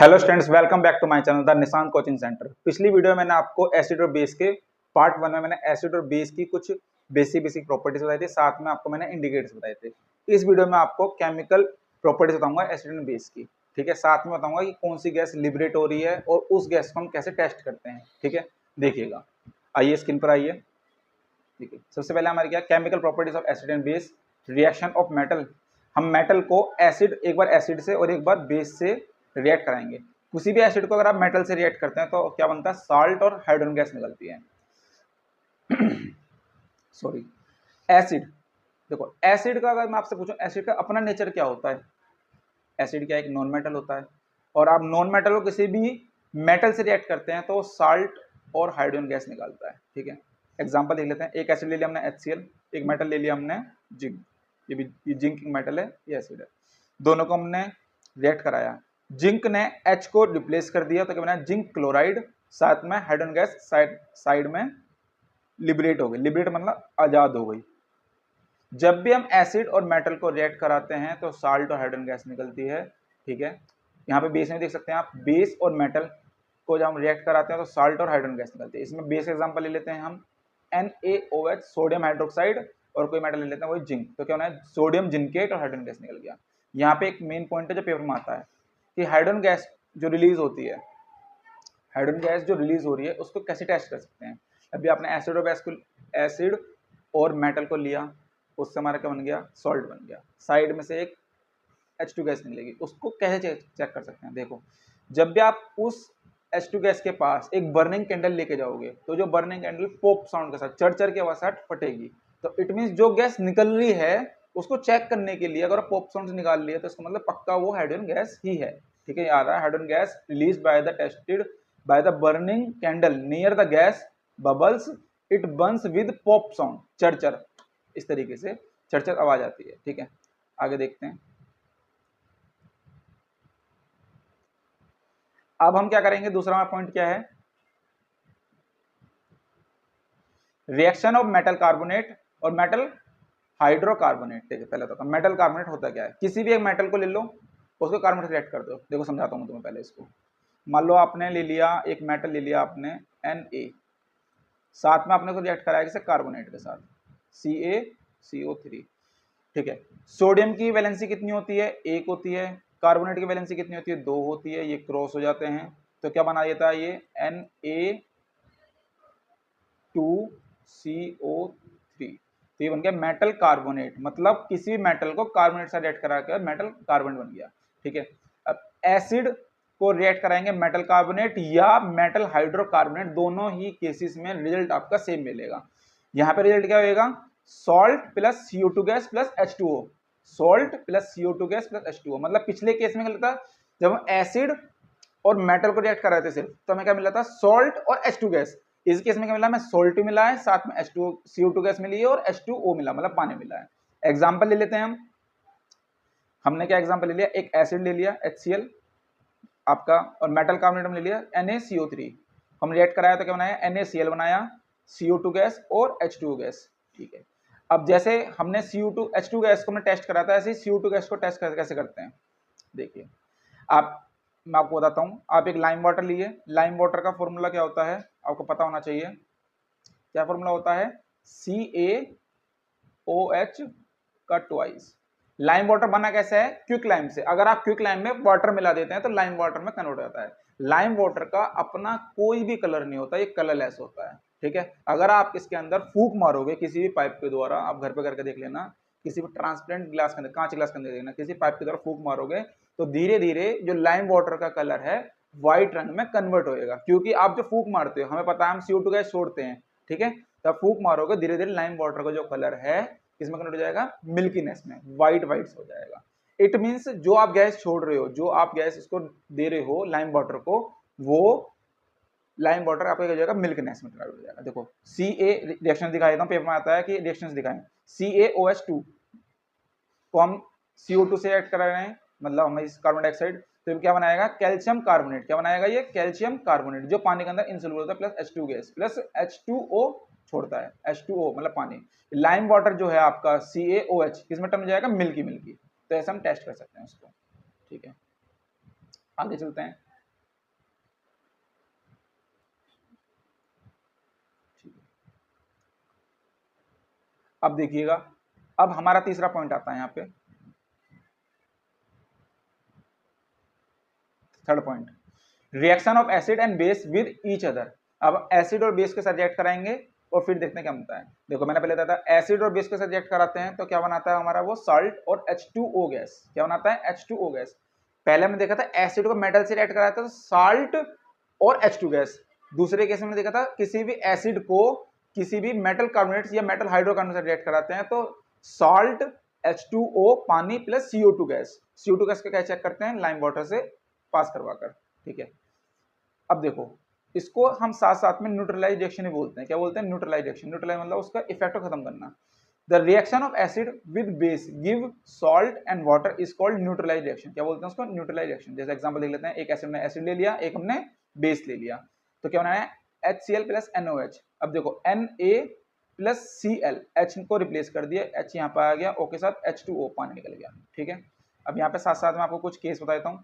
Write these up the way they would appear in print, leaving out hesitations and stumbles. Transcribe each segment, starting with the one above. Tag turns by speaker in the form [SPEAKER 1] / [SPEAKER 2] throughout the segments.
[SPEAKER 1] Hello students, welcome back to my channel the Nishant coaching centre. पिछली video में मैंने आपको एसिड और बेस के पार्ट 1 में मैंने एसिड और बेस की कुछ बेसिक प्रॉपर्टीज बताई थी, साथ में आपको मैंने इंडिकेटर्स बताए थे। इस वीडियो में आपको केमिकल प्रॉपर्टीज बताऊंगा एसिड एंड बेस की, ठीक है। साथ में बताऊंगा कि कौन सी गैस लिबरेट हो रही है और उस गैस को हम कैसे टेस्ट करते हैं, ठीक है। देखिएगा, आइए स्क्रीन पर आइए। ठीक है, सबसे पहले हमारी क्या chemical properties of acid and base. Reaction of metal, हम मेटल को एसिड एक बार एसिड से और एक बार बेस से रिएक्ट कराएंगे। किसी भी एसिड को अगर आप मेटल से रिएक्ट करते हैं तो क्या बनता है, साल्ट और हाइड्रोजन गैस निकलती है। Sorry, acid. देखो एसिड का अगर मैं आपसे पूछूं, एसिड का अपना नेचर क्या होता है। एसिड क्या एक नॉन मेटल होता है, और आप नॉन मेटल को किसी भी मेटल से रिएक्ट करते हैं तो साल्ट और हाइड्रोजन गैस निकालता है, ठीक है। एग्जांपल देख लेते हैं। एक एसिड ले लिया हमने HCl, एक मेटल ले लिया हमने जिंक। ये जिंक मेटल है, ये एसिड है। दोनों को हमने रिएक्ट कराया, जिंक ने H को रिप्लेस कर दिया तो क्या बना, जिंक क्लोराइड। साथ में हाइड्रोजन गैस साइड में लिबरेट हो गई। लिबरेट मतलब आजाद हो गई। जब भी हम एसिड और मेटल को रिएक्ट कराते हैं तो साल्ट और हाइड्रोजन गैस निकलती है, ठीक है। यहाँ पे बेस में देख सकते हैं आप, बेस और मेटल को जब हम रिएक्ट कराते हैं तो साल्ट और हाइड्रोजन गैस निकलती है। इसमें बेस एग्जांपल ले लेते हैं हम NaOH, सोडियम हाइड्रोक्साइड, और कोई मेटल ले लेते हैं वही जिंक। तो क्या होना है, सोडियम जिंकेट और हाइड्रोजन गैस निकल गया। यहाँ पे एक मेन पॉइंट है जो पेपर में आता है कि हाइड्रोजन गैस जो रिलीज होती है, हाइड्रोजन गैस जो रिलीज हो रही है उसको कैसे टेस्ट कर सकते हैं। अभी आपने एसिड और मेटल को लिया, उससे हमारा क्या बन गया, सॉल्ट बन गया। साइड में से एक H2 गैस निकलेगी, उसको कैसे चेक कर सकते हैं। देखो, जब भी आप उस H2 गैस के पास एक बर्निंग कैंडल लेके जाओगे तो जो बर्निंग कैंडल पॉप साउंड के साथ चर के आवाज साथ फटेगी, तो इट मीन जो गैस निकल रही है उसको चेक करने के लिए अगर पॉप साउंड से निकाल लिया तो इसका मतलब पक्का वो हाइड्रोजन गैस ही है, ठीक है। याद है, hydrogen gas release by the tested by the burning candle near the gas bubbles, it Burns with pop sound, चर इस तरीके से चर आवाज आती है, ठीक है। आगे देखते हैं। अब हम क्या करेंगे, दूसरा पॉइंट क्या है, रिएक्शन ऑफ मेटल कार्बोनेट और मेटल हाइड्रोकार्बोनेट। ठीक है, पहले तो मेटल कार्बोनेट होता क्या है। किसी भी एक मेटल को ले लो, उसको कार्बोनेट से रिएक्ट कर दो। देखो समझाता हूँ तुम्हें पहले इसको। मान लो आपने ले लिया एक मेटल, ले लिया आपने Na, साथ में आपने को रिएक्ट कराया किसे, कार्बोनेट के साथ, CaCO3, ठीक है। सोडियम की वैलेंसी कितनी होती है, 1 होती है। कार्बोनेट की वैलेंसी कितनी होती है, 2 होती है। ये क्रॉस हो जाते हैं तो क्या बना देता है, ये Na2CO3। तो ये बन गया मेटल कार्बोनेट, मतलब किसी भी मेटल को कार्बोनेट से रिएक्ट करा कर मेटल कार्बोनेट बन गया, ठीक है। अब एसिड को रिएक्ट कराएंगे मेटल कार्बोनेट या मेटल हाइड्रोकार्बोनेट, दोनों ही केसेस में रिजल्ट आपका सेम मिलेगा। यहाँ पे रिजल्ट क्या होगा, salt plus CO2 gas plus H2O, salt plus CO2 gas plus H2O। मतलब पिछले केस में क्या था, जब हम एसिड और मेटल को रिएक्ट कर रहे थे सिर्फ, तो हमें क्या मिला था, सॉल्ट और H2 गैस। इस केस में क्या मिला, हमें सॉल्ट मिला है, साथ में CO2 गैस मिली है और H2O मिला, मतलब पानी मिला है। एग्जाम्पल ले लेते हैं हम। हमने क्या एग्जाम्पल ले लिया, एक एसिड ले लिया HCl आपका, और मेटल कार्बोनेट में ले लिया NaCO3। हम रिएक्ट कराया तो क्या बनाया, NaCl बनाया, CO2 गैस और H2O गैस, ठीक है। अब जैसे हमने H2 गैस को हमने टेस्ट करा था, ऐसे ही CO2 गैस को टेस्ट कैसे करते हैं, देखिए। आप, मैं आपको बताता हूँ। आप एक लाइम वाटर लिए, लाइम वाटर का फॉर्मूला क्या होता है आपको पता होना चाहिए। क्या फॉर्मूला होता है, CaOH का ट्वाइस। लाइम वाटर बना कैसे है, क्विक लाइम से। अगर आप क्विक लाइम में वाटर मिला देते हैं तो लाइम वाटर में कन्वर्ट हो जाता है। लाइम वाटर का अपना कोई भी कलर नहीं होता, ये कलरलेस होता है, ठीक है। अगर आप इसके अंदर फूंक मारोगे किसी भी पाइप के द्वारा, आप घर पे करके देख लेना, किसी भी ट्रांसपेरेंट ग्लास के अंदर, कांच ग्लास के अंदर देखना, किसी पाइप के द्वारा फूंक मारोगे तो धीरे धीरे जो लाइम वाटर का कलर है व्हाइट रंग में कन्वर्ट होएगा। क्योंकि आप जो फूंक मारते हो, हमें पता है हम CO2 गैस छोड़ते हैं, ठीक है। तब फूंक मारोगे धीरे धीरे लाइम वाटर का जो कलर है किसमें कन्वर्ट हो जाएगा, मिल्कीनेस में, व्हाइट हो जाएगा। इट मीन्स जो आप गैस छोड़ रहे हो, जो आप गैस इसको दे रहे हो लाइम वाटर को, वो लाइम वाटर आपका क्या हो जाएगा, मिल्कनेस में कन्वर्ट हो जाएगा। देखो Ca रिएक्शन दिखा देता हूं, पेपर में आता है कि रिएक्शंस दिखाएं। CaOH2 को हम CO2 से ऐड करा रहे हैं, मतलब हम इस कार्बन डाइऑक्साइड, तो क्या बनाएगा, कैल्शियम कार्बोनेट। क्या बनाएगा, ये कैल्शियम कार्बोनेट, जो पानी के अंदर इनसॉल्युबल होता है, plus H2 gas plus H2O छोड़ता है, H2O मतलब पानी। लाइम वाटर जो है आपका CaOH किसमें टर्म जाएगा, मिल्की। तो ऐसा हम टेस्ट कर सकते हैं उसको, ठीक है। आगे चलते हैं। अब देखिएगा, अब हमारा तीसरा पॉइंट आता है यहाँ पे, third point, reaction of acid and base with each other. अब एसिड और बेस के साथ रिएक्ट कराएंगे और फिर देखते हैं क्या बनता है। देखो मैंने पहले बताया था, एसिड और बेस के साथ रिएक्ट कराते हैं तो क्या बनाता है हमारा वो साल्ट और H2O गैस। क्या बनाता है? H2O gas. पहले हमने देखा था एसिड को मेटल से रिएक्ट कराता है तो साल्ट और H2 गैस। दूसरे केस में देखा था किसी भी एसिड को किसी भी मेटल कार्बोनेट्स या मेटल हाइड्रोकार्बन से रिएक्ट कराते हैं तो साल्ट H2O पानी plus CO2 gas. CO2 gas का क्या चेक करते हैं? लाइम वाटर से पास करवाकर। ठीक है, अब देखो इसको हम साथ साथ में न्यूट्रलाइज रिएक्शन ही बोलते हैं। क्या बोलते हैं? Neutralise reaction. न्यूट्रलाइज मतलब उसका इफेक्ट को खत्म करना। The reaction of acid with base give salt and water is called neutralize reaction. क्या बोलते हैं उसको? Neutralise reaction. जैसे एग्जांपल देख लेते हैं, एक एसिड ने एसिड ले लिया, एक हमने बेस ले लिया, तो क्या बनाया? HCl plus NOH। अब देखो Na प्लस Cl, H को रिप्लेस कर दिया, H यहाँ पर आ गया, O के साथ H2O पानी निकल गया। ठीक है, अब यहाँ पे साथ साथ में आपको कुछ केस बता देता हूँ।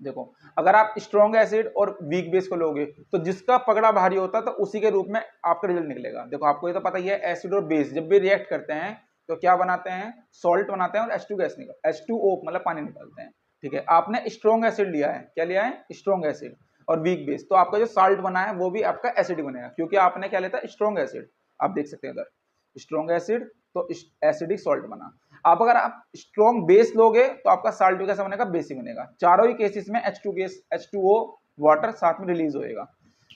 [SPEAKER 1] देखो अगर आप स्ट्रॉन्ग एसिड और वीक बेस को लोगे तो जिसका पकड़ा भारी होता है तो उसी के रूप में आपका रिजल्ट निकलेगा। देखो आपको ये तो पता ही है, एसिड और बेस जब भी रिएक्ट करते हैं तो क्या बनाते हैं? सॉल्ट बनाते हैं और H2 गैस निकल H2O मतलब पानी निकलते हैं। ठीक है, आपने स्ट्रॉन्ग एसिड लिया है, क्या लिया है? स्ट्रॉन्ग एसिड और वीक बेस, तो आपका जो साल्ट बना है वो भी आपका एसिड बनेगा क्योंकि आपने क्या लेता है? Strong acid. आप देख सकते हैं इधर स्ट्रॉन्ग एसिड तो एसिडिक सॉल्ट बना। आप अगर आप स्ट्रॉन्ग बेस लोगे तो आपका साल्ट भी कैसा बनेगा? बेस ही बनेगा। चारों ही केसेस में H2 गैस H2O वाटर साथ में रिलीज होएगा।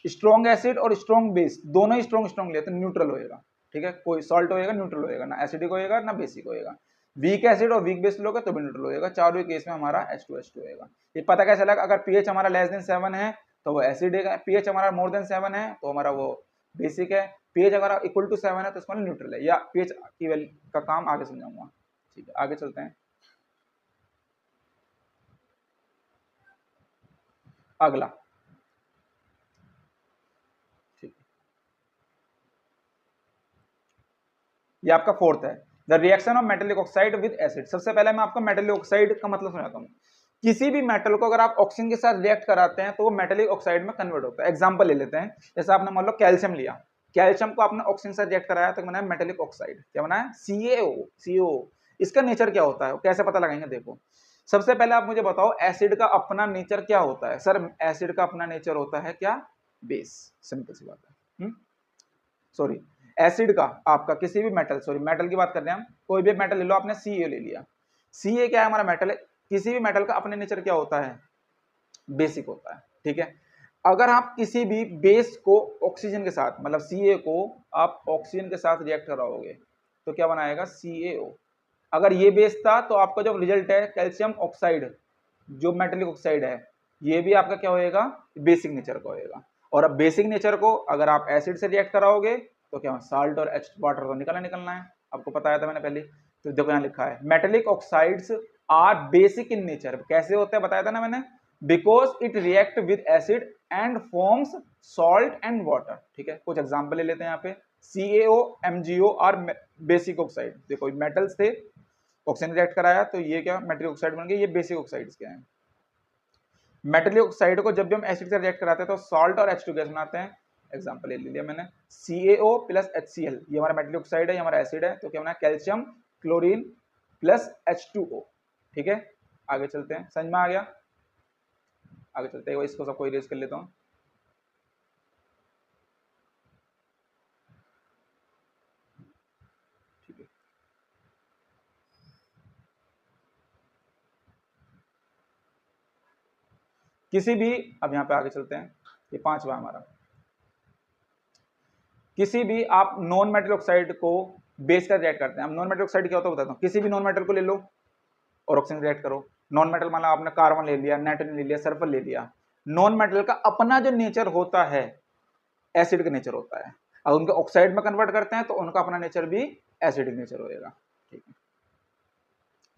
[SPEAKER 1] स्ट्रॉन्ग एसिड और स्ट्रॉन्ग बेस दोनों ही स्ट्रॉन्ग ले तो न्यूट्रल होएगा। ठीक है, कोई सॉल्ट होएगा न्यूट्रल होएगा, ना एसिडिक होएगा ना बेसिक होएगा। वीक एसिड और वीक बेस लोगे तो भी न्यूट्रल होएगा। चारों ही केस में हमारा H2H2 होएगा। ये पता कैसे लगा? अगर पीएच हमारा लेस देन 7 है तो वो एसिड है, पीएच हमारा मोर देन 7 है तो हमारा वो बेसिक है, पीएच अगर इक्वल टू 7 है तो इसमें न्यूट्रल है। या पीएच की वैल्यू का काम आगे समझाऊंगा। ठीक है, आगे चलते हैं। अगला, ठीक, ये आपका फोर्थ है, the reaction of metallic oxide with acid. सबसे पहले मैं आपको मेटेलिक ऑक्साइड का मतलब समझाता हूँ। किसी भी मेटल को अगर आप ऑक्सीजन के साथ रिएक्ट कराते हैं तो वो मेटेलिक ऑक्साइड में कन्वर्ट होता है। एग्जांपल ले लेते हैं, जैसे आपने मान लो कैल्शियम लिया, कैल्शियम को आपने ऑक्सीजन से रिएक्ट कराया तो बनाया मेटेलिक ऑक्साइड। क्या बनाया? CaO। इसका नेचर क्या होता है, कैसे पता लगाएंगे? देखो सबसे पहले आप मुझे बताओ एसिड का अपना नेचर क्या होता है? सर एसिड का अपना नेचर होता है क्या? बेस। सिंपल सी बात है। सॉरी, एसिड का आपका किसी भी मेटल, सॉरी मेटल की बात कर रहे हैं हम, कोई भी मेटल ले लो, आपने Ca ले लिया, Ca क्या है? हमारा मेटल है। किसी भी मेटल का अपने नेचर क्या होता है? बेसिक होता है। ठीक है, अगर आप किसी भी बेस को ऑक्सीजन के साथ, मतलब Ca को आप ऑक्सीजन के साथ रिएक्ट कराओगे तो क्या बनाएगा? CaO। अगर ये बेस था तो आपका जो रिजल्ट है कैल्शियम ऑक्साइड, जो मेटेलिक ऑक्साइड है, ये भी आपका क्या होएगा? बेसिक नेचर का होएगा। और अब बेसिक नेचर को अगर आप एसिड से रिएक्ट कराओगे तो क्या साल्ट और H वाटर तो निकलना है, आपको बताया था मैंने पहले। तो देखो यहाँ लिखा है metallic oxides are basic in nature. कैसे होते हैं बताया था ना मैंने, because it react with acid and forms salt and water. ठीक है, कुछ एग्जांपल ले लेते हैं यहाँ पे। CaO MgO are basic oxide. देखो मेटल्स थे, ऑक्सीजन रिएक्ट कराया तो ये क्या मेटेलिक ऑक्साइड बन गए, ये बेसिक ऑक्साइड्स क्या हैं? मेटेलिक ऑक्साइड को जब भी हम एसिड से रिएक्ट कराते हैं तो सॉल्ट और H2 गैस बनाते हैं। एग्जांपल ले लिया मैंने, CaO प्लस HCl, ये हमारा मेटेलिक ऑक्साइड है, ये हमारा एसिड है, तो क्या बना? Calcium chlorine plus H2O। ठीक है, आगे चलते हैं, समझ में आ गया? आगे चलते हैं, इसको सबको इरेज कर लेता हूँ। ठीक है, किसी भी, अब यहाँ पे आगे चलते हैं, ये पांचवा हमारा, किसी भी आप नॉन मेटल ऑक्साइड को बेस कर रिएक्ट करते हैं। अब नॉन मेटल ऑक्साइड क्या होता है बताता हूँ। किसी भी नॉन मेटल को ले लो और ऑक्सीजन रिएक्ट करो। नॉन मेटल माना आपने कार्बन ले लिया, नाइट्रोजन ले लिया, सल्फर ले लिया। नॉन मेटल का अपना जो नेचर होता है एसिड का नेचर होता है। अगर उनके ऑक्साइड में कन्वर्ट करते हैं तो उनका अपना नेचर भी एसिडिक नेचर होएगा। ठीक है,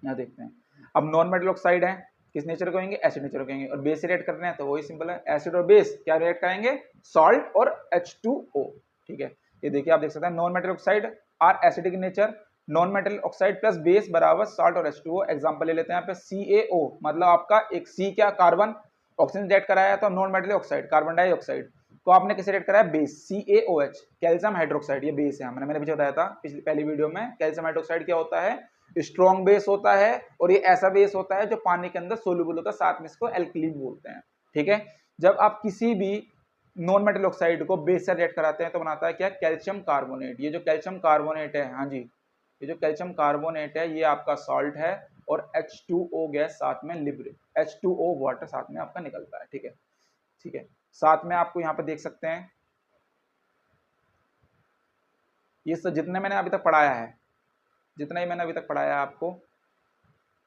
[SPEAKER 1] यहाँ देखते हैं। अब नॉन मेटल ऑक्साइड है, किस नेचर को कहेंगे? एसिड नेचर को कहेंगे। और बेस रिएक्ट करने हैं तो वही सिंपल है, एसिड और बेस क्या रिएक्ट करेंगे? सॉल्ट और H2O। ठीक है, ये देखिए आप देख सकते हैं non metal oxide are acidic nature, non metal oxide plus base बराबर सॉल्ट और H2O। एग्जांपल ले लेते हैं यहाँ पे CaO, मतलब आपका एक C क्या? कार्बन, ऑक्सीजन रिएक्ट कराया तो non metal oxide carbon dioxide तो आपने किसे रिएक्ट कराया, बेस CaOH, कैल्शियम हाइड्रोक्साइड, ये बेस है। मैंने पीछे बताया था पहली वीडियो में, कैल्शियम हाइड्रोक्साइड क्या होता है, स्ट्रॉन्ग बेस होता है, और ये ऐसा बेस होता है जो पानी के अंदर सोल्यूबल होता है, साथ में इसको एल्कली बोलते हैं। ठीक है, जब आप किसी भी नॉन मेटल ऑक्साइड को बेस से रिएक्ट कराते हैं तो बनाता है क्या, कैल्शियम कार्बोनेट। ये जो कैल्शियम कार्बोनेट है, हाँ जी, ये जो कैल्शियम कार्बोनेट है ये आपका सॉल्ट है, और H2O गैस साथ में H2O वाटर साथ में आपका निकलता है। ठीक है, ठीक है, साथ में आपको यहाँ पे देख सकते हैं ये सब जितने मैंने अभी तक पढ़ाया है, जितना ही मैंने अभी तक पढ़ाया है आपको,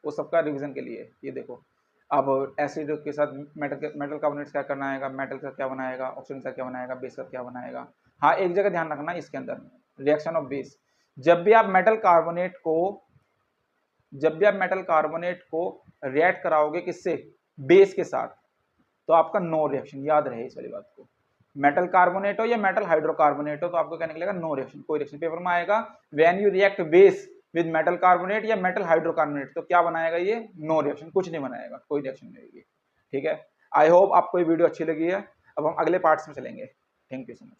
[SPEAKER 1] वो सबका रिवीजन के लिए। ये देखो, अब एसिड के साथ मेटल कार्बोनेट्स क्या करना आएगा, मेटल का क्या बनाएगा, ऑक्सीजन का क्या बनाएगा, बेस का क्या बनाएगा। हाँ, एक जगह ध्यान रखना इसके अंदर, रिएक्शन ऑफ बेस, जब भी आप मेटल कार्बोनेट को रिएक्ट कराओगे किससे, बेस के साथ, तो आपका नो रिएक्शन, याद रहे इस वाली बात को। मेटल कार्बोनेट हो या मेटल हाइड्रोकार्बोनेट हो तो आपको क्या निकलेगा, नो रिएक्शन, कोई रिएक्शन। पेपर में आएगा when you react base with metal carbonate या मेटल हाइड्रोकार्बोनेट, तो क्या बनाएगा ये, नो रिएक्शन, कुछ नहीं बनाएगा, कोई रिएक्शन नहीं होगी। ठीक है, आई होप आपको ये वीडियो अच्छी लगी है। अब हम अगले पार्ट्स में चलेंगे। Thank you so much.